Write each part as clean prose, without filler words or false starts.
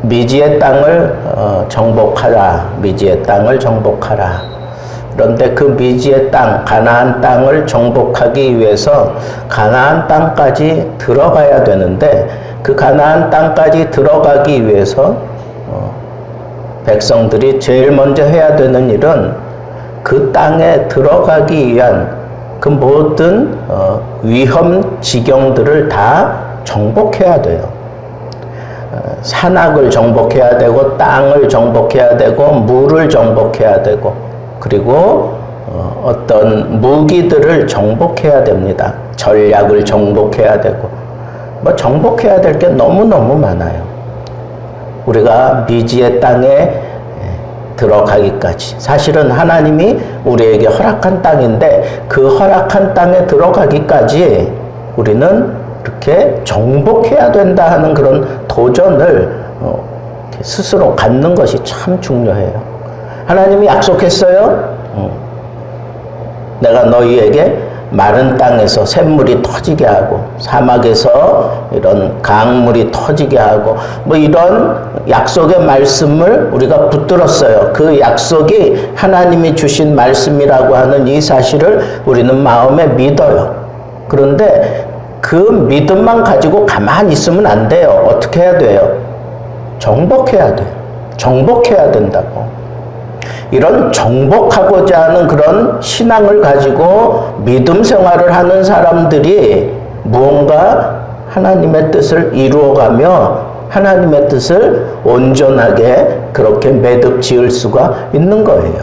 미지의 땅을 정복하라. 미지의 땅을 정복하라. 그런데 그 미지의 땅, 가나안 땅을 정복하기 위해서 가나안 땅까지 들어가야 되는데 그 가나안 땅까지 들어가기 위해서 백성들이 제일 먼저 해야 되는 일은 그 땅에 들어가기 위한 그 모든 위험 지경들을 다 정복해야 돼요. 산악을 정복해야 되고 땅을 정복해야 되고 물을 정복해야 되고 그리고 어떤 무기들을 정복해야 됩니다. 전략을 정복해야 되고 뭐 정복해야 될 게 너무너무 많아요. 우리가 미지의 땅에 들어가기까지 사실은 하나님이 우리에게 허락한 땅인데 그 허락한 땅에 들어가기까지 우리는 이렇게 정복해야 된다 하는 그런 도전을 스스로 갖는 것이 참 중요해요. 하나님이 약속했어요. 내가 너희에게 마른 땅에서 샘물이 터지게 하고 사막에서 이런 강물이 터지게 하고 뭐 이런 약속의 말씀을 우리가 붙들었어요. 그 약속이 하나님이 주신 말씀이라고 하는 이 사실을 우리는 마음에 믿어요. 그런데 그 믿음만 가지고 가만히 있으면 안 돼요. 어떻게 해야 돼요? 정복해야 돼요. 정복해야 된다고. 이런 정복하고자 하는 그런 신앙을 가지고 믿음 생활을 하는 사람들이 무언가 하나님의 뜻을 이루어가며 하나님의 뜻을 온전하게 그렇게 매듭 지을 수가 있는 거예요.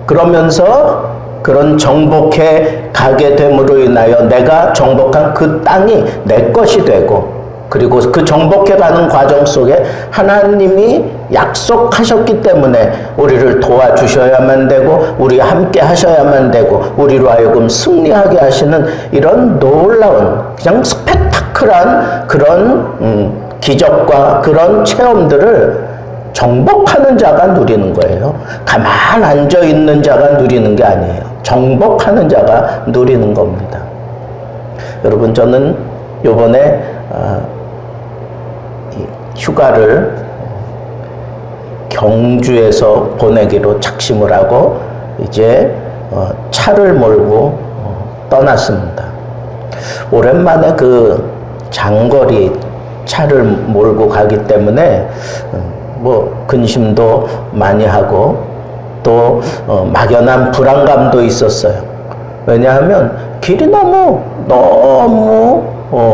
그러면서 그런 정복해 가게 됨으로 인하여 내가 정복한 그 땅이 내 것이 되고 그리고 그 정복해 가는 과정 속에 하나님이 약속하셨기 때문에 우리를 도와주셔야만 되고 우리 함께 하셔야만 되고 우리로 하여금 승리하게 하시는 이런 놀라운 그냥 스펙타클한 그런 기적과 그런 체험들을 정복하는 자가 누리는 거예요. 가만 앉아 있는 자가 누리는 게 아니에요. 정복하는 자가 누리는 겁니다. 여러분 저는 요번에 휴가를 경주에서 보내기로 작심을 하고 이제 차를 몰고 떠났습니다. 오랜만에 그 장거리 차를 몰고 가기 때문에 뭐 근심도 많이 하고 또 막연한 불안감도 있었어요. 왜냐하면 길이 너무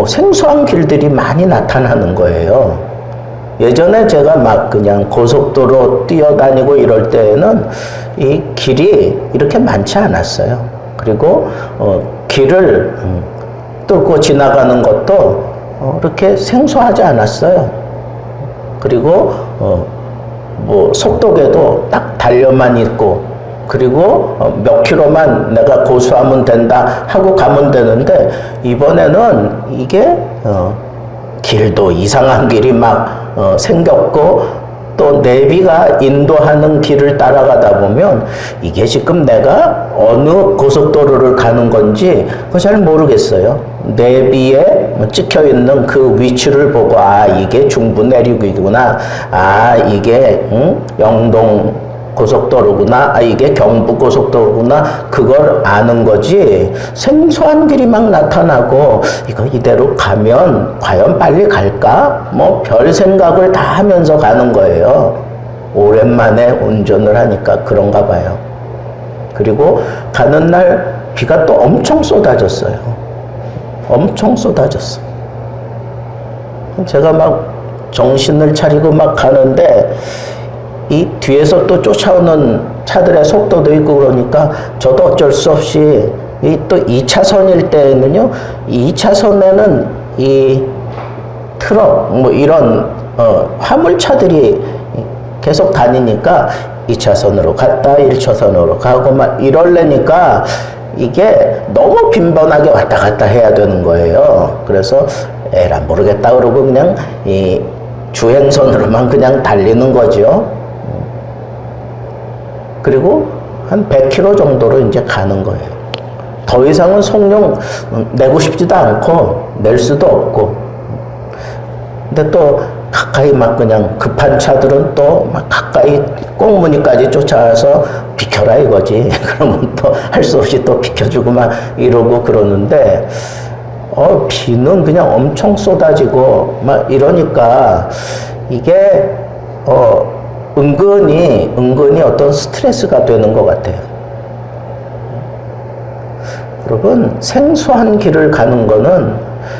생소한 길들이 많이 나타나는 거예요. 예전에 제가 막 그냥 고속도로 뛰어다니고 이럴 때에는 이 길이 이렇게 많지 않았어요. 그리고 길을 뚫고 지나가는 것도 이렇게 생소하지 않았어요. 그리고 뭐 속도계도 딱 달려만 있고 그리고 몇 킬로만 내가 고수하면 된다 하고 가면 되는데 이번에는 이게 길도 이상한 길이 막 생겼고 또 내비가 인도하는 길을 따라가다 보면 이게 지금 내가 어느 고속도로를 가는 건지 그거 잘 모르겠어요. 내비에 찍혀 있는 그 위치를 보고 아 이게 중부 내륙이구나, 아 이게 영동 고속도로구나, 아 이게 경부 고속도로구나, 그걸 아는 거지. 생소한 길이 막 나타나고 이거 이대로 가면 과연 빨리 갈까? 뭐 별 생각을 다 하면서 가는 거예요. 오랜만에 운전을 하니까 그런가 봐요. 그리고 가는 날 비가 또 엄청 쏟아졌어요. 엄청 쏟아졌어. 제가 막 정신을 차리고 막 가는데 이 뒤에서 또 쫓아오는 차들의 속도도 있고 그러니까 저도 어쩔 수 없이 이 또 2차선일 때는요, 2차선에는 이 트럭 뭐 이런 화물차들이 계속 다니니까 2차선으로 갔다 1차선으로 가고 막 이럴래니까 이게 너무 빈번하게 왔다 갔다 해야 되는 거예요. 그래서 에라 모르겠다 그러고 그냥 이 주행선으로만 그냥 달리는 거죠. 그리고 한 100km 정도로 이제 가는 거예요. 더 이상은 속력 내고 싶지도 않고 낼 수도 없고. 근데 또 가까이 막 그냥 급한 차들은 또 막 가까이 꽁무니까지 쫓아와서 비켜라 이거지. 그러면 또 할 수 없이 또 비켜주고 막 이러고 그러는데, 비는 그냥 엄청 쏟아지고 막 이러니까 이게, 은근히 어떤 스트레스가 되는 것 같아요. 여러분, 생소한 길을 가는 거는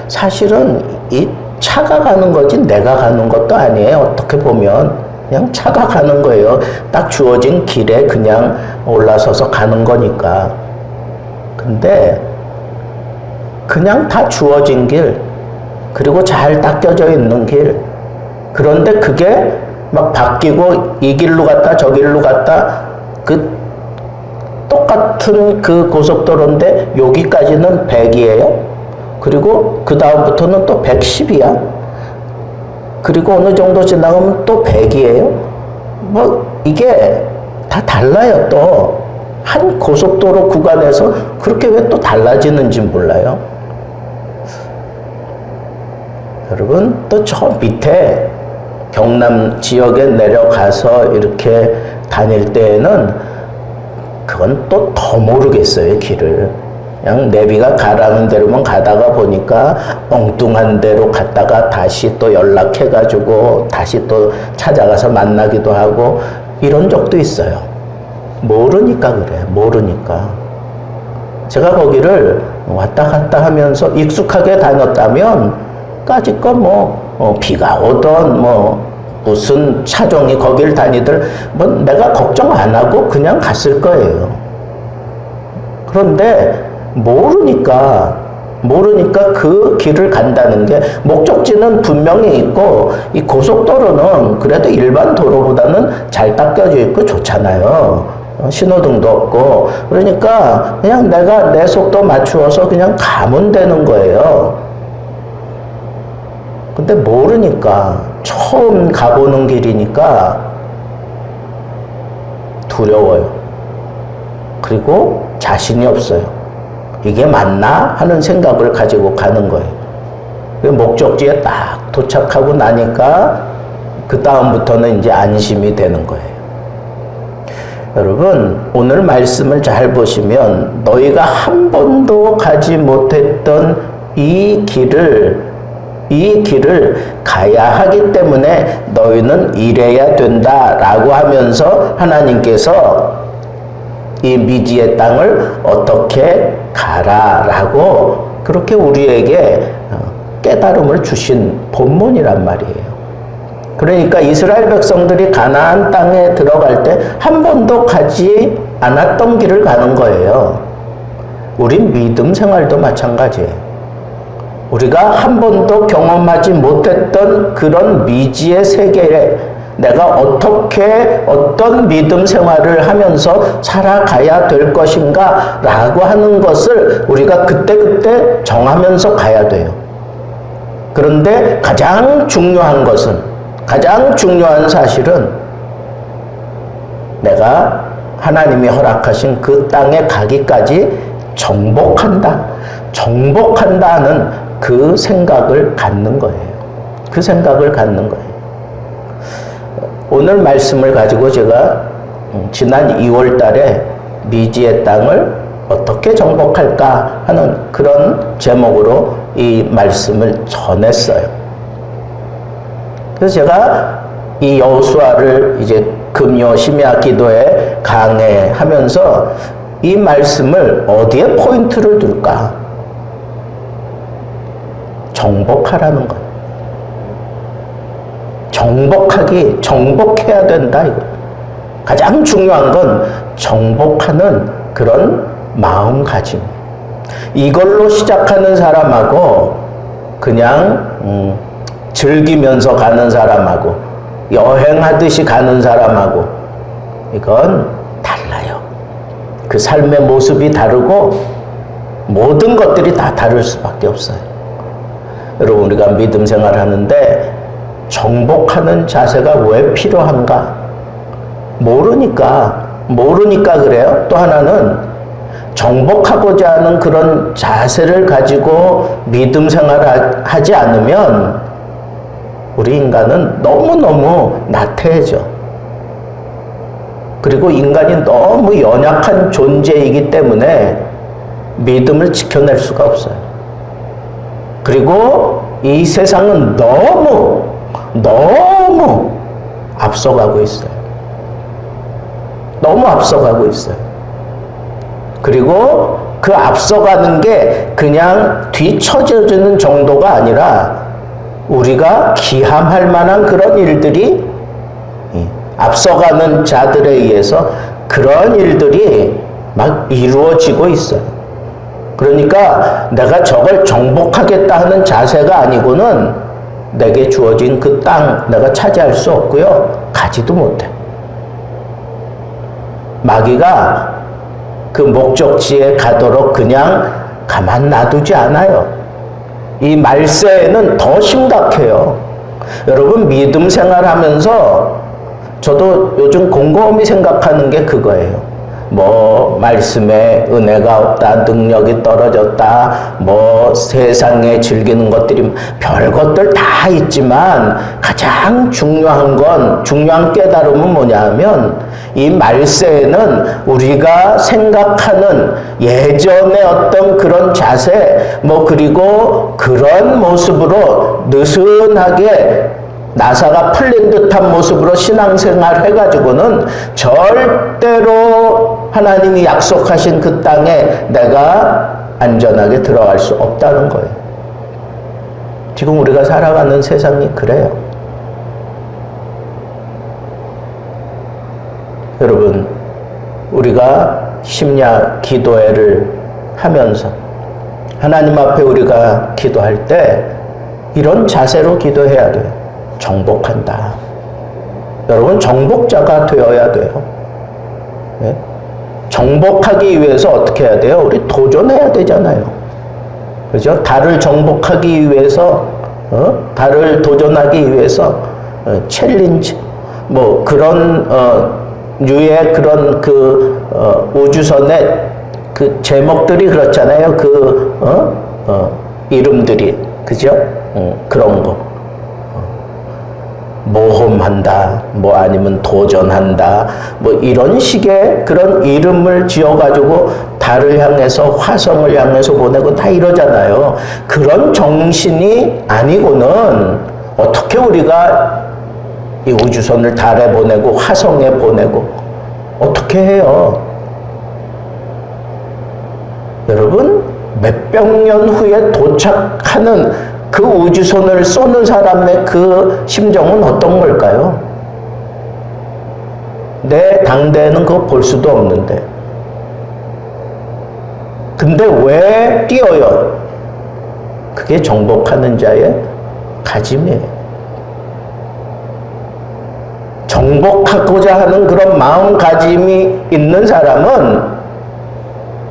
사실은 이 차가 가는 거지 내가 가는 것도 아니에요. 어떻게 보면 그냥 차가 가는 거예요. 딱 주어진 길에 그냥 올라서서 가는 거니까. 근데 그냥 다 주어진 길, 그리고 잘 닦여져 있는 길, 그런데 그게 막 바뀌고 이 길로 갔다 저 길로 갔다, 그 똑같은 그 고속도로인데 여기까지는 100이에요. 그리고 그 다음부터는 또 110이야. 그리고 어느 정도 지나가면 또 100이에요. 뭐 이게 다 달라요. 또 한 고속도로 구간에서 그렇게 왜 또 달라지는지 몰라요. 여러분, 또 저 밑에 경남 지역에 내려가서 이렇게 다닐 때에는 그건 또 더 모르겠어요, 길을. 그냥 내비가 가라는 대로만 가다가 보니까 엉뚱한 데로 갔다가 다시 또 연락해가지고 다시 또 찾아가서 만나기도 하고 이런 적도 있어요. 모르니까 그래, 모르니까. 제가 거기를 왔다 갔다 하면서 익숙하게 다녔다면 까짓거 비가 오던 무슨 차종이 거길 다니들 내가 걱정 안 하고 그냥 갔을 거예요. 그런데 모르니까 그 길을 간다는 게, 목적지는 분명히 있고 이 고속도로는 그래도 일반 도로보다는 잘 닦여져 있고 좋잖아요. 신호등도 없고. 그러니까 그냥 내가 내 속도 맞추어서 그냥 가면 되는 거예요. 근데 모르니까, 처음 가보는 길이니까 두려워요. 그리고 자신이 없어요. 이게 맞나? 하는 생각을 가지고 가는 거예요. 목적지에 딱 도착하고 나니까 그 다음부터는 이제 안심이 되는 거예요. 여러분, 오늘 말씀을 잘 보시면 너희가 한 번도 가지 못했던 이 길을 가야 하기 때문에 너희는 이래야 된다라고 하면서 하나님께서 이 미지의 땅을 어떻게 가라라고 그렇게 우리에게 깨달음을 주신 본문이란 말이에요. 그러니까 이스라엘 백성들이 가나안 땅에 들어갈 때 한 번도 가지 않았던 길을 가는 거예요. 우리 믿음 생활도 마찬가지예요. 우리가 한 번도 경험하지 못했던 그런 미지의 세계에 내가 어떻게 어떤 믿음 생활을 하면서 살아가야 될 것인가 라고 하는 것을 우리가 그때그때 정하면서 가야 돼요. 그런데 가장 중요한 사실은 내가 하나님이 허락하신 그 땅에 가기까지 정복한다는 그 생각을 갖는 거예요. 그 생각을 갖는 거예요. 오늘 말씀을 가지고 제가 지난 2월 달에 미지의 땅을 어떻게 정복할까 하는 그런 제목으로 이 말씀을 전했어요. 그래서 제가 이 여호수아를 이제 금요 심야 기도에 강해하면서 이 말씀을 어디에 포인트를 둘까? 정복하라는 것. 정복해야 된다, 이거. 가장 중요한 건 정복하는 그런 마음가짐. 이걸로 시작하는 사람하고 그냥 즐기면서 가는 사람하고 여행하듯이 가는 사람하고 이건 달라요. 그 삶의 모습이 다르고 모든 것들이 다 다를 수밖에 없어요. 여러분, 우리가 믿음 생활하는데 정복하는 자세가 왜 필요한가? 모르니까 그래요. 또 하나는 정복하고자 하는 그런 자세를 가지고 믿음 생활을 하지 않으면 우리 인간은 너무너무 나태해져. 그리고 인간이 너무 연약한 존재이기 때문에 믿음을 지켜낼 수가 없어요. 그리고 이 세상은 너무 앞서가고 있어요. 너무 앞서가고 있어요. 그리고 그 앞서가는 게 그냥 뒤처져지는 정도가 아니라 우리가 기함할 만한 그런 일들이 앞서가는 자들에 의해서 그런 일들이 막 이루어지고 있어요. 그러니까 내가 저걸 정복하겠다 하는 자세가 아니고는 내게 주어진 그 땅 내가 차지할 수 없고요. 가지도 못해. 마귀가 그 목적지에 가도록 그냥 가만 놔두지 않아요. 이 말세에는 더 심각해요. 여러분 믿음 생활하면서 저도 요즘 곰곰이 생각하는 게 그거예요. 뭐 말씀에 은혜가 없다, 능력이 떨어졌다, 뭐 세상에 즐기는 것들이 별것들 다 있지만 가장 중요한 깨달음은 뭐냐 하면 이 말세에는 우리가 생각하는 예전의 어떤 그런 자세 뭐 그리고 그런 모습으로 느슨하게 나사가 풀린 듯한 모습으로 신앙생활 해가지고는 절대로 하나님이 약속하신 그 땅에 내가 안전하게 들어갈 수 없다는 거예요. 지금 우리가 살아가는 세상이 그래요. 여러분, 우리가 심야 기도회를 하면서 하나님 앞에 우리가 기도할 때 이런 자세로 기도해야 돼요. 정복한다. 여러분 정복자가 되어야 돼요. 네? 정복하기 위해서 어떻게 해야 돼요? 우리 도전해야 되잖아요. 그죠? 달을 정복하기 위해서 달을 도전하기 위해서 챌린지 뭐 그런 류의 그런 우주선의 그 제목들이 그렇잖아요. 이름들이 그죠? 그런 거. 모험한다, 뭐 아니면 도전한다, 뭐 이런 식의 그런 이름을 지어가지고 달을 향해서 화성을 향해서 보내고 다 이러잖아요. 그런 정신이 아니고는 어떻게 우리가 이 우주선을 달에 보내고 화성에 보내고 어떻게 해요? 여러분, 몇백 년 후에 도착하는 그 우주선을 쏘는 사람의 그 심정은 어떤 걸까요? 내 당대에는 그거 볼 수도 없는데. 근데 왜 뛰어요? 그게 정복하는 자의 가짐이에요. 정복하고자 하는 그런 마음가짐이 있는 사람은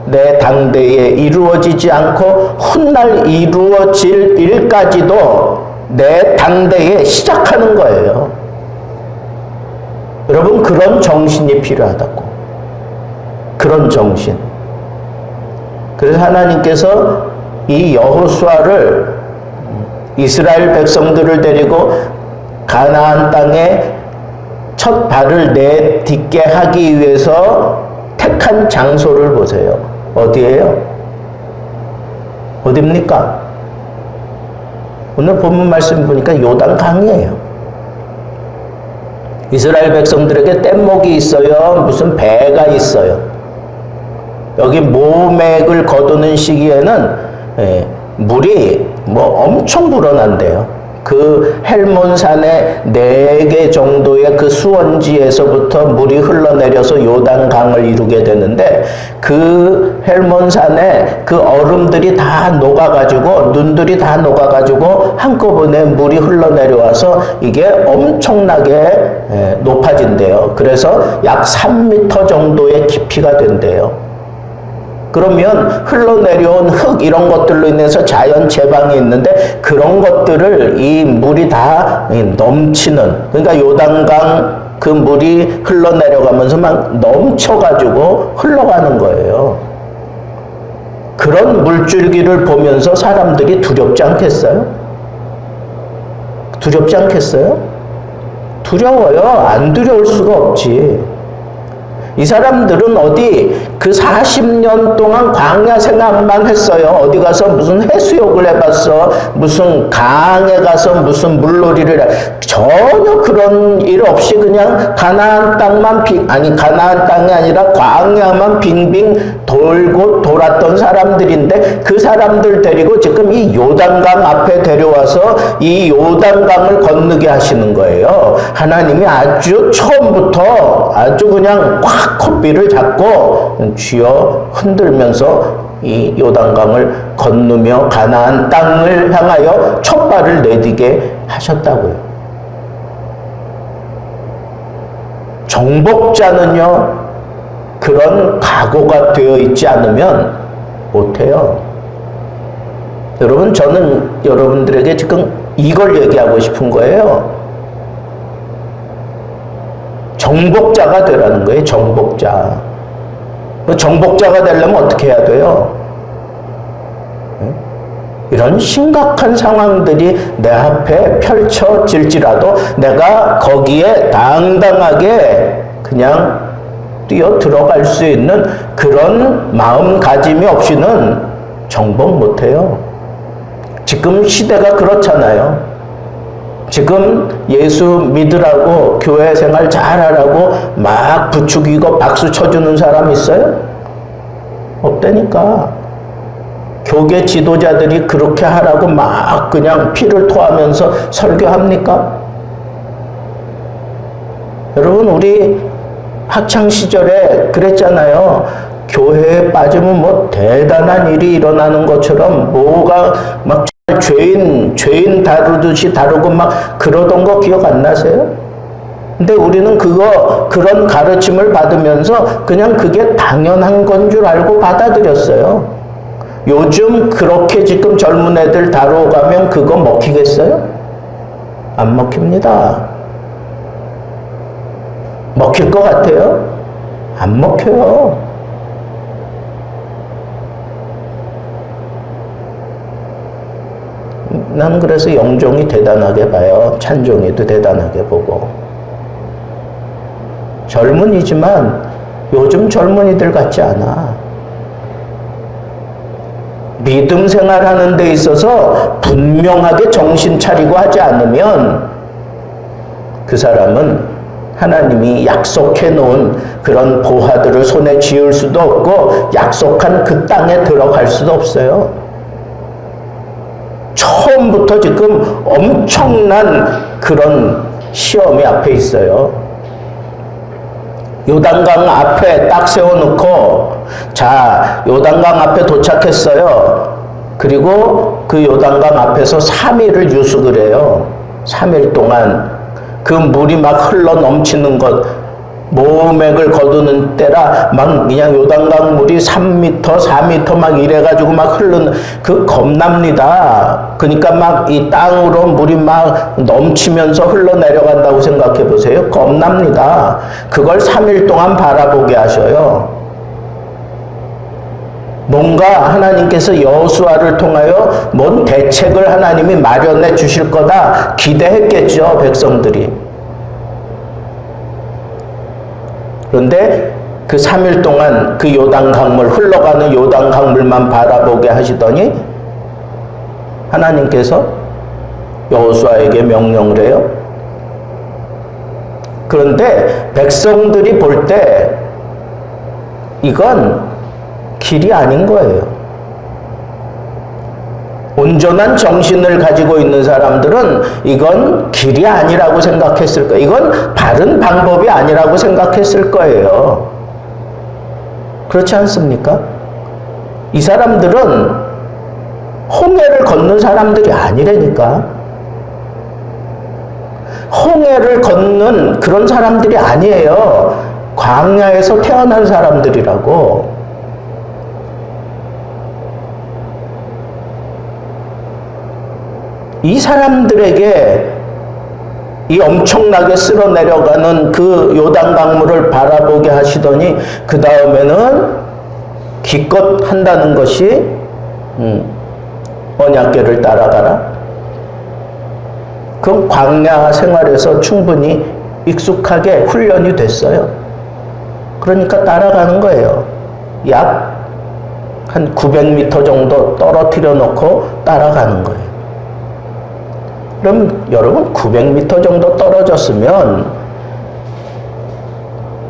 내 당대에 이루어지지 않고 훗날 이루어질 일까지도 내 당대에 시작하는 거예요. 여러분 그런 정신이 필요하다고. 그런 정신. 그래서 하나님께서 이 여호수아를 이스라엘 백성들을 데리고 가나안 땅에 첫 발을 내딛게 하기 위해서 택한 장소를 보세요. 어디예요? 어디입니까? 오늘 본문 말씀 보니까 요단강이에요. 이스라엘 백성들에게 뗏목이 있어요. 무슨 배가 있어요. 여기 모맥을 거두는 시기에는 물이 뭐 엄청 불어난대요. 그 헬몬산의 4개 정도의 그 수원지에서부터 물이 흘러내려서 요단강을 이루게 되는데 그 헬몬산에 그 얼음들이 다 녹아가지고 눈들이 다 녹아가지고 한꺼번에 물이 흘러내려와서 이게 엄청나게 높아진대요. 그래서 약 3m 정도의 깊이가 된대요. 그러면 흘러내려온 흙 이런 것들로 인해서 자연 제방이 있는데 그런 것들을 이 물이 다 넘치는, 그러니까 요단강 그 물이 흘러내려가면서 막 넘쳐가지고 흘러가는 거예요. 그런 물줄기를 보면서 사람들이 두렵지 않겠어요? 두렵지 않겠어요? 두려워요. 안 두려울 수가 없지. 이 사람들은 어디 그 40년 동안 광야 생활만 했어요. 어디 가서 무슨 해수욕을 해봤어. 무슨 강에 가서 무슨 물놀이를 해. 전혀 그런 일 없이 그냥 가나안 땅만 가나안 땅이 아니라 광야만 빙빙 돌고 돌았던 사람들인데 그 사람들 데리고 지금 이 요단강 앞에 데려와서 이 요단강을 건너게 하시는 거예요. 하나님이 아주 처음부터 아주 그냥 꽉 콧비를 잡고 쥐어 흔들면서 이 요단강을 건너며 가나안 땅을 향하여 첫 발을 내디게 하셨다고요. 정복자는요, 그런 각오가 되어 있지 않으면 못해요. 여러분, 저는 여러분들에게 지금 이걸 얘기하고 싶은 거예요. 정복자가 되라는 거예요. 정복자. 정복자가 되려면 어떻게 해야 돼요? 이런 심각한 상황들이 내 앞에 펼쳐질지라도 내가 거기에 당당하게 그냥 뛰어 들어갈 수 있는 그런 마음가짐이 없이는 정복 못해요. 지금 시대가 그렇잖아요. 지금 예수 믿으라고 교회 생활 잘하라고 막 부추기고 박수 쳐주는 사람 있어요? 없다니까. 교계 지도자들이 그렇게 하라고 막 그냥 피를 토하면서 설교합니까? 여러분, 우리 학창시절에 그랬잖아요. 교회에 빠지면 뭐 대단한 일이 일어나는 것처럼 뭐가 막 죄인 다루듯이 다루고 막 그러던 거 기억 안 나세요? 근데 우리는 그런 가르침을 받으면서 그냥 그게 당연한 건 줄 알고 받아들였어요. 요즘 그렇게 지금 젊은 애들 다뤄가면 그거 먹히겠어요? 안 먹힙니다. 먹힐 것 같아요? 안 먹혀요. 나는 그래서 영종이 대단하게 봐요. 찬종이도 대단하게 보고. 젊은이지만 요즘 젊은이들 같지 않아. 믿음 생활하는 데 있어서 분명하게 정신 차리고 하지 않으면 그 사람은 하나님이 약속해 놓은 그런 보화들을 손에 쥐을 수도 없고 약속한 그 땅에 들어갈 수도 없어요. 처음부터 지금 엄청난 그런 시험이 앞에 있어요. 요단강 앞에 딱 세워놓고, 자, 요단강 앞에 도착했어요. 그리고 그 요단강 앞에서 3일을 유숙을 해요. 3일 동안 그 물이 막 흘러 넘치는 것, 모맥을 거두는 때라 막 그냥 요단강 물이 3m, 4m 막 이래가지고 막 흐르는 그 겁납니다. 그러니까 막 이 땅으로 물이 막 넘치면서 흘러내려간다고 생각해 보세요. 겁납니다. 그걸 3일 동안 바라보게 하셔요. 뭔가 하나님께서 여호수아를 통하여 뭔 대책을 하나님이 마련해 주실 거다 기대했겠죠, 백성들이. 그런데 그 3일 동안 그 요단 강물, 흘러가는 요단 강물만 바라보게 하시더니 하나님께서 여호수아에게 명령을 해요. 그런데 백성들이 볼 때 이건 길이 아닌 거예요. 온전한 정신을 가지고 있는 사람들은 이건 길이 아니라고 생각했을 거예요. 이건 바른 방법이 아니라고 생각했을 거예요. 그렇지 않습니까? 이 사람들은 홍해를 걷는 사람들이 아니라니까. 홍해를 걷는 그런 사람들이 아니에요. 광야에서 태어난 사람들이라고. 이 사람들에게 이 엄청나게 쓸어 내려가는 그 요단 강물을 바라보게 하시더니 그 다음에는 기껏 한다는 것이 언약궤를 따라가라. 그 광야 생활에서 충분히 익숙하게 훈련이 됐어요. 그러니까 따라가는 거예요. 약 한 900m 정도 떨어뜨려 놓고 따라가는 거예요. 그럼 여러분 900m 정도 떨어졌으면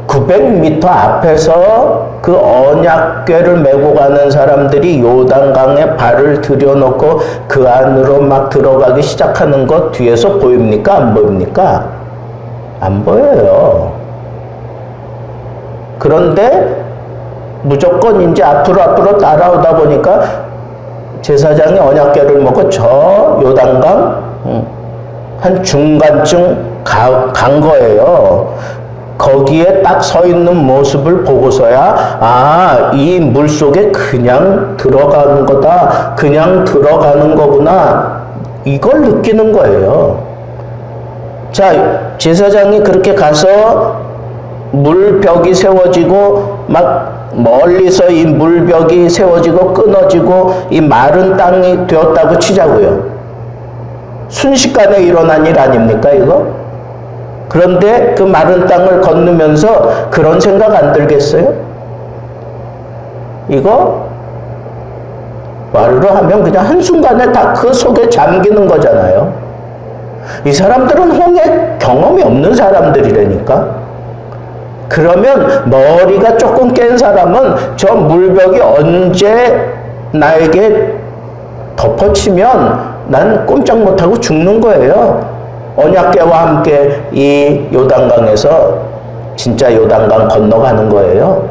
900m 앞에서 그 언약궤를 메고 가는 사람들이 요단강에 발을 들여놓고 그 안으로 막 들어가기 시작하는 것 뒤에서 보입니까? 안 보입니까? 안 보여요. 그런데 무조건 이제 앞으로 따라오다 보니까 제사장이 언약궤를 먹고 저 요단강 한 중간쯤 간 거예요. 거기에 딱 서 있는 모습을 보고서야 이 물속에 그냥 들어가는 거다. 그냥 들어가는 거구나. 이걸 느끼는 거예요. 자, 제사장이 그렇게 가서 물벽이 세워지고 막 멀리서 이 물벽이 세워지고 끊어지고 이 마른 땅이 되었다고 치자고요. 순식간에 일어난 일 아닙니까 이거? 그런데 그 마른 땅을 건너면서 그런 생각 안 들겠어요? 이거 말로 하면 그냥 한순간에 다 그 속에 잠기는 거잖아요. 이 사람들은 홍해 경험이 없는 사람들이라니까. 그러면 머리가 조금 깬 사람은 저 물벽이 언제 나에게 덮어치면 난 꼼짝 못하고 죽는 거예요. 언약궤와 함께 이 요단강에서 진짜 요단강 건너가는 거예요.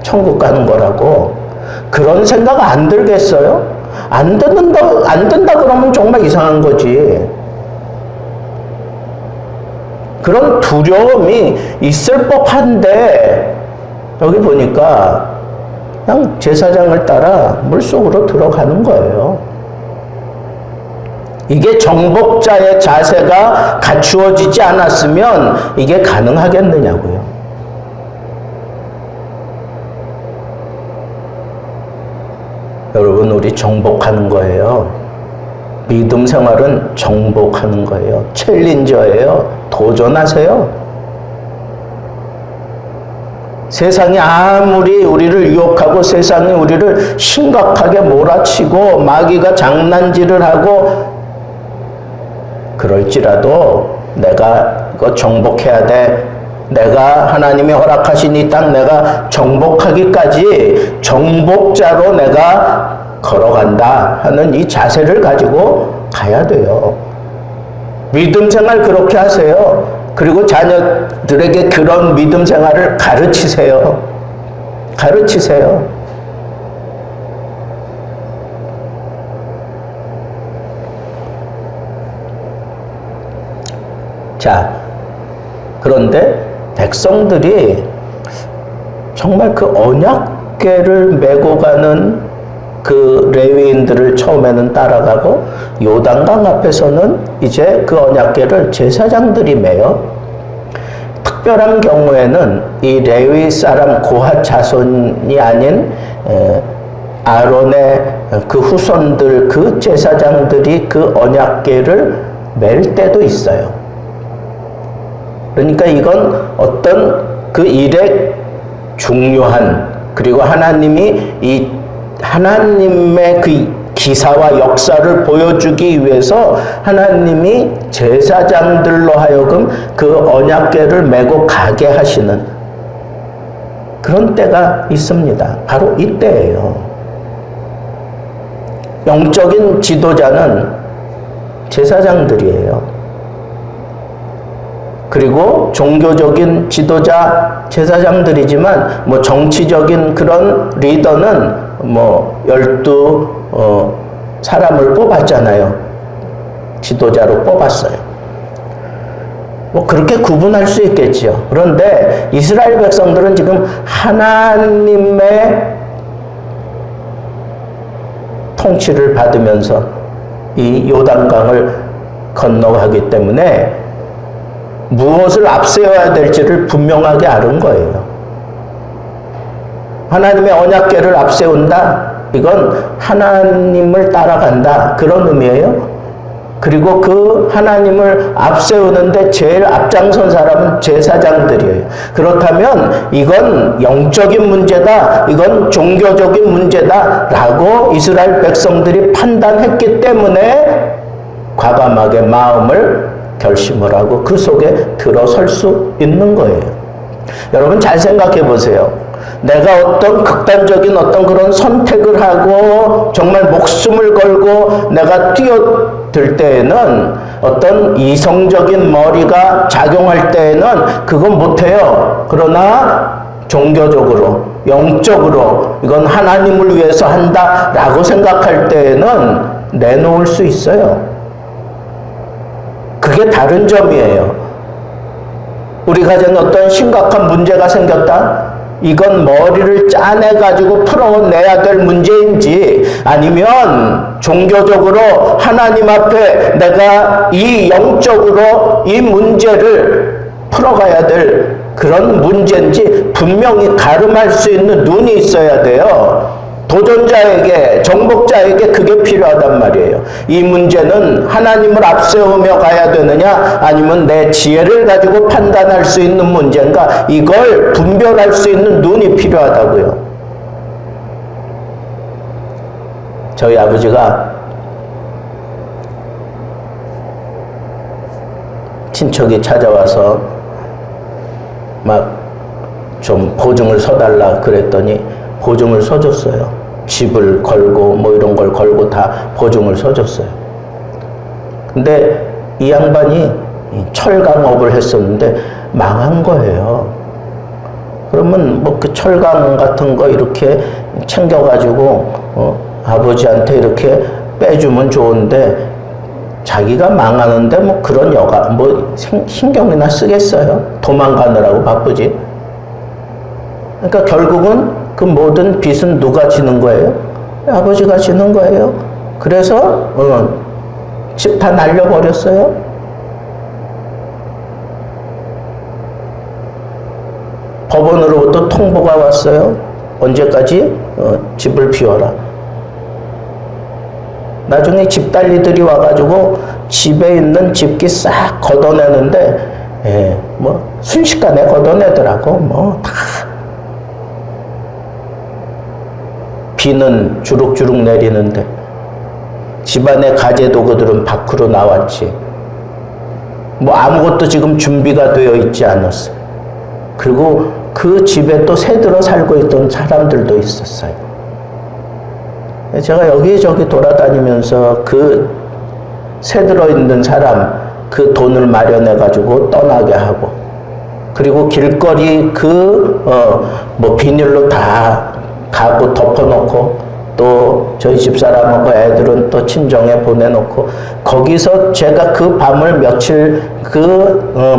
천국 가는 거라고. 그런 생각 안 들겠어요? 안 든다 그러면 정말 이상한 거지. 그런 두려움이 있을 법한데 여기 보니까 그냥 제사장을 따라 물속으로 들어가는 거예요. 이게 정복자의 자세가 갖추어지지 않았으면 이게 가능하겠느냐고요. 여러분, 우리 정복하는 거예요. 믿음 생활은 정복하는 거예요. 챌린저예요. 도전하세요. 세상이 아무리 우리를 유혹하고 세상이 우리를 심각하게 몰아치고 마귀가 장난질을 하고 그럴지라도 내가 이거 정복해야 돼. 내가 하나님이 허락하신 이 땅 내가 정복하기까지 정복자로 내가 걸어간다 하는 이 자세를 가지고 가야 돼요. 믿음 생활 그렇게 하세요. 그리고 자녀들에게 그런 믿음 생활을 가르치세요. 가르치세요. 자, 그런데 백성들이 정말 그 언약궤를 메고 가는 그 레위인들을 처음에는 따라가고 요단강 앞에서는 이제 그 언약궤를 제사장들이 메요. 특별한 경우에는 이 레위 사람 고핫 자손이 아닌 아론의 그 후손들 그 제사장들이 그 언약궤를 멜 때도 있어요. 그러니까 이건 어떤 그 일의 중요한 그리고 하나님의 그 기사와 역사를 보여주기 위해서 하나님이 제사장들로 하여금 그 언약궤를 메고 가게 하시는 그런 때가 있습니다. 바로 이때예요. 영적인 지도자는 제사장들이에요. 그리고 종교적인 지도자 제사장들이지만 뭐 정치적인 그런 리더는 뭐 12 사람을 뽑았잖아요. 지도자로 뽑았어요. 뭐 그렇게 구분할 수 있겠지요. 그런데 이스라엘 백성들은 지금 하나님의 통치를 받으면서 이 요단강을 건너가기 때문에 무엇을 앞세워야 될지를 분명하게 아는 거예요. 하나님의 언약궤를 앞세운다? 이건 하나님을 따라간다. 그런 의미예요. 그리고 그 하나님을 앞세우는데 제일 앞장선 사람은 제사장들이에요. 그렇다면 이건 영적인 문제다, 이건 종교적인 문제다라고 이스라엘 백성들이 판단했기 때문에 과감하게 마음을 결심을 하고 그 속에 들어설 수 있는 거예요. 여러분 잘 생각해 보세요. 내가 어떤 극단적인 어떤 그런 선택을 하고 정말 목숨을 걸고 내가 뛰어들 때에는 어떤 이성적인 머리가 작용할 때에는 그건 못해요. 그러나 종교적으로, 영적으로 이건 하나님을 위해서 한다라고 생각할 때에는 내놓을 수 있어요. 그게 다른 점이에요. 우리 가정에 어떤 심각한 문제가 생겼다? 이건 머리를 짜내가지고 풀어내야 될 문제인지 아니면 종교적으로 하나님 앞에 내가 이 영적으로 이 문제를 풀어가야 될 그런 문제인지 분명히 가름할 수 있는 눈이 있어야 돼요. 도전자에게, 정복자에게 그게 필요하단 말이에요. 이 문제는 하나님을 앞세우며 가야 되느냐 아니면 내 지혜를 가지고 판단할 수 있는 문제인가, 이걸 분별할 수 있는 눈이 필요하다고요. 저희 아버지가 친척이 찾아와서 막 좀 보증을 서달라 그랬더니 보증을 서줬어요. 집을 걸고 뭐 이런 걸 걸고 다 보증을 서줬어요. 근데 이 양반이 철강업을 했었는데 망한 거예요. 그러면 뭐 그 철강 같은 거 이렇게 챙겨가지고 아버지한테 이렇게 빼주면 좋은데 자기가 망하는데 뭐 그런 뭐 신경이나 쓰겠어요? 도망가느라고 바쁘지. 그러니까 결국은 그 모든 빚은 누가 지는 거예요? 아버지가 지는 거예요. 그래서 집 다 날려버렸어요. 법원으로부터 통보가 왔어요. 언제까지? 집을 비워라. 나중에 집달리들이 와가지고 집에 있는 집기 싹 걷어내는데 뭐 순식간에 걷어내더라고. 뭐 다 비는 주룩주룩 내리는데 집안의 가재도구들은 밖으로 나왔지. 뭐 아무것도 지금 준비가 되어 있지 않았어요. 그리고 그 집에 또 새들어 살고 있던 사람들도 있었어요. 제가 여기저기 돌아다니면서 그 새들어 있는 사람 그 돈을 마련해 가지고 떠나게 하고, 그리고 길거리 뭐 비닐로 다 가구 덮어놓고, 또 저희 집사람하고 애들은 또 친정에 보내놓고, 거기서 제가 그 밤을 며칠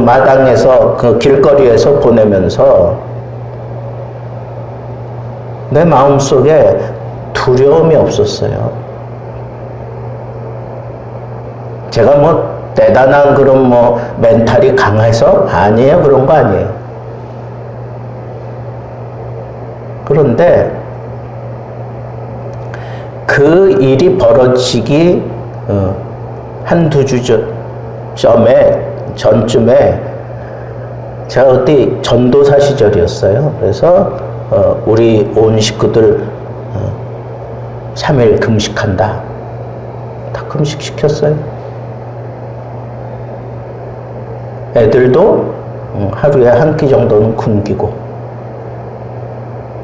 마당에서 그 길거리에서 보내면서 내 마음속에 두려움이 없었어요. 제가 뭐 대단한 그런 뭐 멘탈이 강해서 아니에요. 그런 거 아니에요. 그런데 그 일이 벌어지기 한두 주 전쯤에 제가 그때 전도사 시절이었어요. 그래서 우리 온 식구들 3일 금식한다. 다 금식시켰어요. 애들도 하루에 한 끼 정도는 굶기고,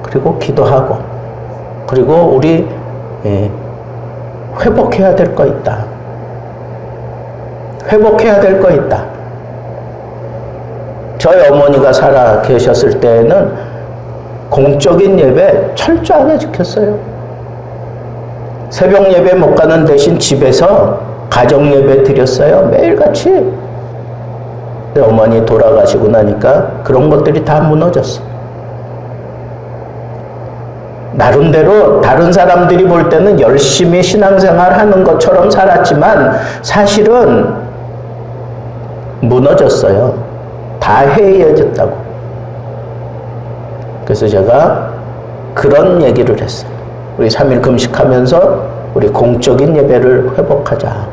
그리고 기도하고, 그리고 우리 회복해야 될 거 있다. 회복해야 될 거 있다. 저희 어머니가 살아 계셨을 때에는 공적인 예배 철저하게 지켰어요. 새벽 예배 못 가는 대신 집에서 가정 예배 드렸어요. 매일같이. 근데 어머니 돌아가시고 나니까 그런 것들이 다 무너졌어. 나름대로 다른 사람들이 볼 때는 열심히 신앙생활 하는 것처럼 살았지만 사실은 무너졌어요. 다 해이해졌다고. 그래서 제가 그런 얘기를 했어요. 우리 3일 금식하면서 우리 공적인 예배를 회복하자.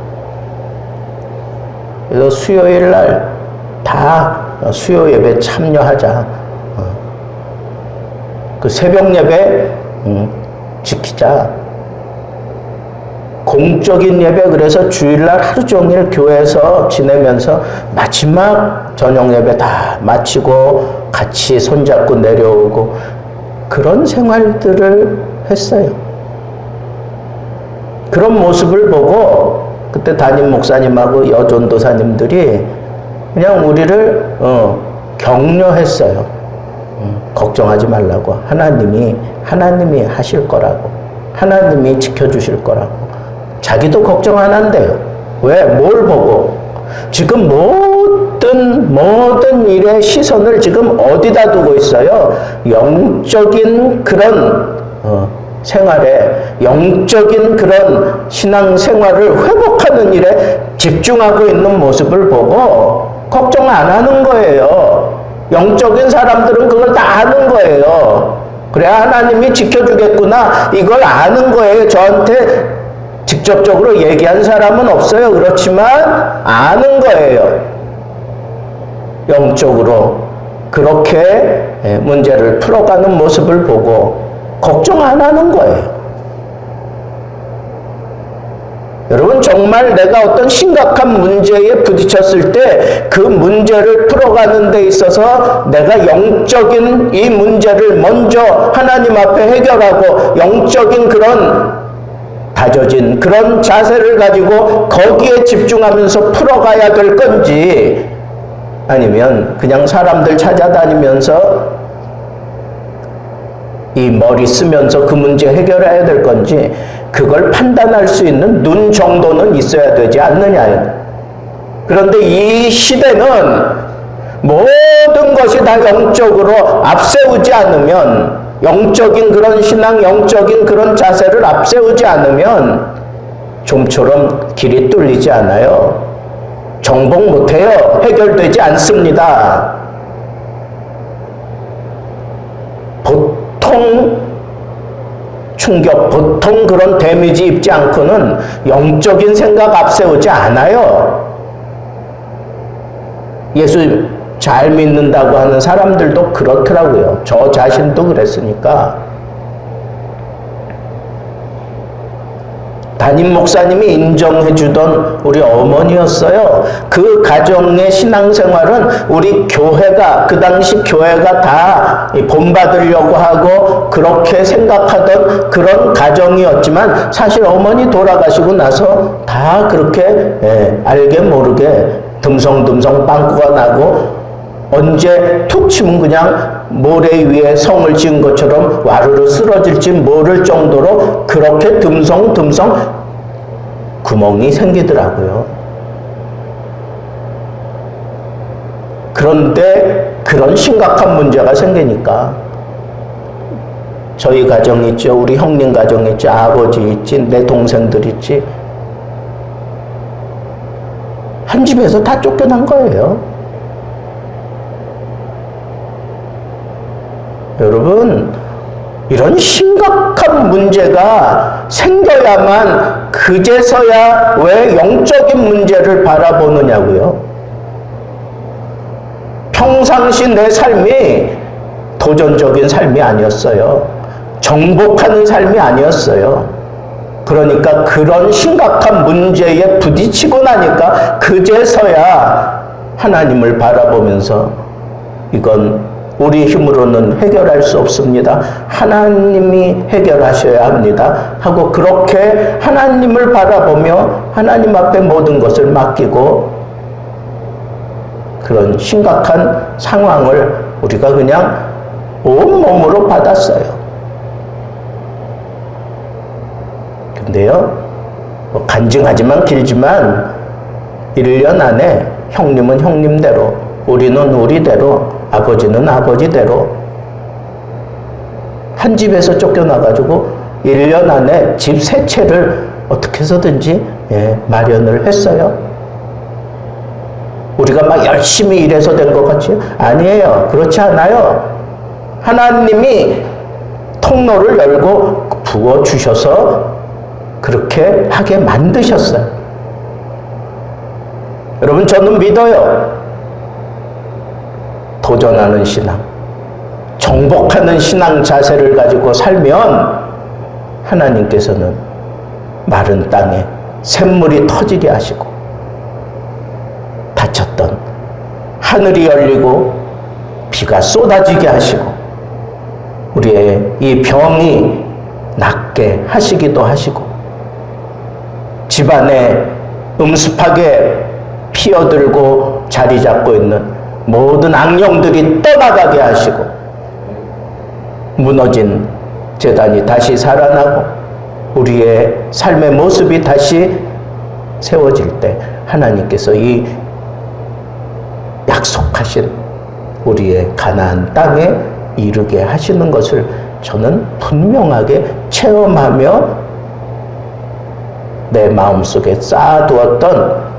그래서 수요일 날 다 수요 예배 참여하자. 그 새벽 예배 지키자. 공적인 예배, 그래서 주일날 하루 종일 교회에서 지내면서 마지막 저녁 예배 다 마치고 같이 손잡고 내려오고 그런 생활들을 했어요. 그런 모습을 보고 그때 담임 목사님하고 여전도사님들이 그냥 우리를 격려했어요. 걱정하지 말라고. 하나님이 하실 거라고. 하나님이 지켜주실 거라고. 자기도 걱정 안 한대요. 왜? 뭘 보고? 지금 모든 일의 시선을 지금 어디다 두고 있어요? 영적인 그런 생활에, 영적인 그런 신앙생활을 회복하는 일에 집중하고 있는 모습을 보고 걱정 안 하는 거예요. 영적인 사람들은 그걸 다 아는 거예요. 그래, 하나님이 지켜주겠구나, 이걸 아는 거예요. 저한테 직접적으로 얘기한 사람은 없어요. 그렇지만 아는 거예요. 영적으로 그렇게 문제를 풀어가는 모습을 보고 걱정 안 하는 거예요. 여러분, 정말 내가 어떤 심각한 문제에 부딪혔을 때 그 문제를 풀어가는 데 있어서 내가 영적인 이 문제를 먼저 하나님 앞에 해결하고 영적인 그런 다져진 그런 자세를 가지고 거기에 집중하면서 풀어가야 될 건지, 아니면 그냥 사람들 찾아다니면서 이 머리 쓰면서 그 문제 해결해야 될 건지, 그걸 판단할 수 있는 눈 정도는 있어야 되지 않느냐. 그런데 이 시대는 모든 것이 다 영적으로 앞세우지 않으면, 영적인 그런 신앙, 영적인 그런 자세를 앞세우지 않으면 좀처럼 길이 뚫리지 않아요. 정복 못해요. 해결되지 않습니다. 보통 충격, 보통 그런 데미지 입지 않고는 영적인 생각 앞세우지 않아요. 예수 잘 믿는다고 하는 사람들도 그렇더라고요. 저 자신도 그랬으니까. 담임 목사님이 인정해 주던 우리 어머니였어요. 그 가정의 신앙생활은 우리 교회가, 그 당시 교회가 다 본받으려고 하고 그렇게 생각하던 그런 가정이었지만, 사실 어머니 돌아가시고 나서 다 그렇게 알게 모르게 듬성듬성 빵꾸가 나고, 언제 툭 치면 그냥 모래 위에 성을 지은 것처럼 와르르 쓰러질지 모를 정도로 그렇게 듬성듬성 구멍이 생기더라고요. 그런데 그런 심각한 문제가 생기니까 저희 가정 있죠, 우리 형님 가정 있지, 아버지 있지, 내 동생들 있지, 한 집에서 다 쫓겨난 거예요. 여러분, 이런 심각한 문제가 생겨야만 그제서야 왜 영적인 문제를 바라보느냐고요. 평상시 내 삶이 도전적인 삶이 아니었어요. 정복하는 삶이 아니었어요. 그러니까 그런 심각한 문제에 부딪히고 나니까 그제서야 하나님을 바라보면서 이건 우리 힘으로는 해결할 수 없습니다. 하나님이 해결하셔야 합니다. 하고 그렇게 하나님을 바라보며 하나님 앞에 모든 것을 맡기고, 그런 심각한 상황을 우리가 그냥 온몸으로 받았어요. 근데요, 간증하지만 길지만 1년 안에 형님은 형님대로, 우리는 우리대로, 아버지는 아버지대로 한 집에서 쫓겨나가지고 1년 안에 집 3채를 어떻게 해서든지 마련을 했어요. 우리가 막 열심히 일해서 된 것 같지요? 아니에요. 그렇지 않아요. 하나님이 통로를 열고 부어주셔서 그렇게 하게 만드셨어요. 여러분, 저는 믿어요. 도전하는 신앙, 정복하는 신앙 자세를 가지고 살면 하나님께서는 마른 땅에 샘물이 터지게 하시고, 닫혔던 하늘이 열리고 비가 쏟아지게 하시고, 우리의 이 병이 낫게 하시기도 하시고, 집안에 음습하게 피어들고 자리 잡고 있는 모든 악령들이 떠나가게 하시고, 무너진 제단이 다시 살아나고 우리의 삶의 모습이 다시 세워질 때 하나님께서 이 약속하신 우리의 가나안 땅에 이르게 하시는 것을 저는 분명하게 체험하며 내 마음속에 쌓아두었던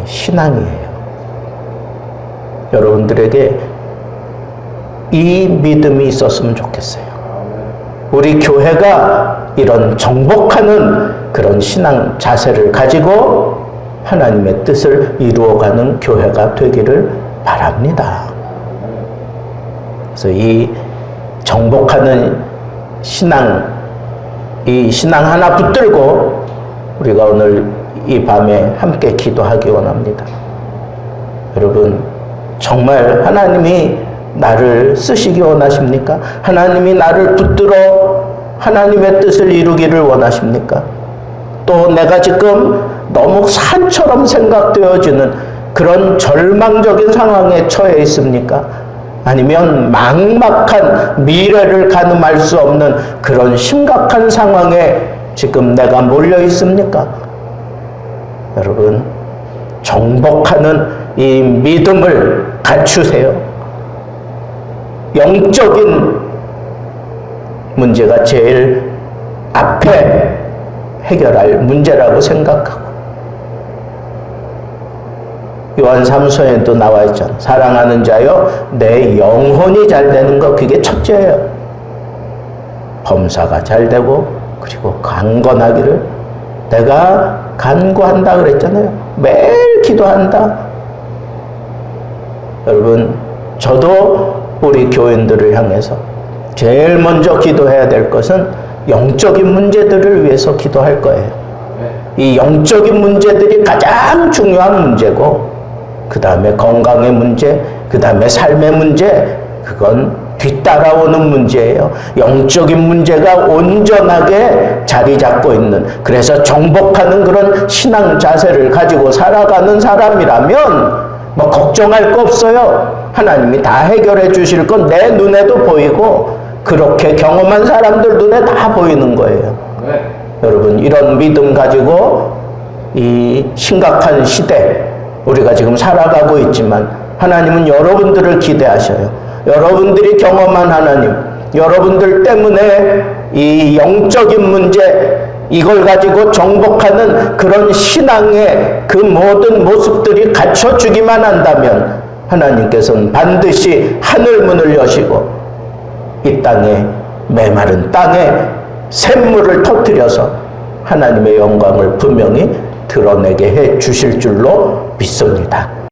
신앙이에요. 여러분들에게 이 믿음이 있었으면 좋겠어요. 우리 교회가 이런 정복하는 그런 신앙 자세를 가지고 하나님의 뜻을 이루어가는 교회가 되기를 바랍니다. 그래서 이 정복하는 신앙, 이 신앙 하나 붙들고 우리가 오늘 이 밤에 함께 기도하기 원합니다. 여러분, 정말 하나님이 나를 쓰시기 원하십니까? 하나님이 나를 붙들어 하나님의 뜻을 이루기를 원하십니까? 또 내가 지금 너무 산처럼 생각되어지는 그런 절망적인 상황에 처해 있습니까? 아니면 막막한 미래를 가늠할 수 없는 그런 심각한 상황에 지금 내가 몰려 있습니까? 여러분, 정복하는 이 믿음을 갖추세요. 영적인 문제가 제일 앞에 해결할 문제라고 생각하고, 요한 3서에도 나와 있잖아. 사랑하는 자여, 내 영혼이 잘 되는 거, 그게 첫째예요. 범사가 잘 되고, 그리고 강건하기를 내가 간구한다 그랬잖아요. 매일 기도한다. 여러분, 저도 우리 교인들을 향해서 제일 먼저 기도해야 될 것은 영적인 문제들을 위해서 기도할 거예요. 이 영적인 문제들이 가장 중요한 문제고, 그 다음에 건강의 문제, 그 다음에 삶의 문제, 그건 뒤따라오는 문제예요. 영적인 문제가 온전하게 자리 잡고 있는, 그래서 정복하는 그런 신앙 자세를 가지고 살아가는 사람이라면 뭐 걱정할 거 없어요. 하나님이 다 해결해 주실 건 내 눈에도 보이고, 그렇게 경험한 사람들 눈에 다 보이는 거예요. 네. 여러분, 이런 믿음 가지고 이 심각한 시대, 우리가 지금 살아가고 있지만 하나님은 여러분들을 기대하셔요. 여러분들이 경험한 하나님, 여러분들 때문에 이 영적인 문제, 이걸 가지고 정복하는 그런 신앙의 그 모든 모습들이 갖춰주기만 한다면 하나님께서는 반드시 하늘문을 여시고 이 땅에, 메마른 땅에 샘물을 터뜨려서 하나님의 영광을 분명히 드러내게 해 주실 줄로 믿습니다.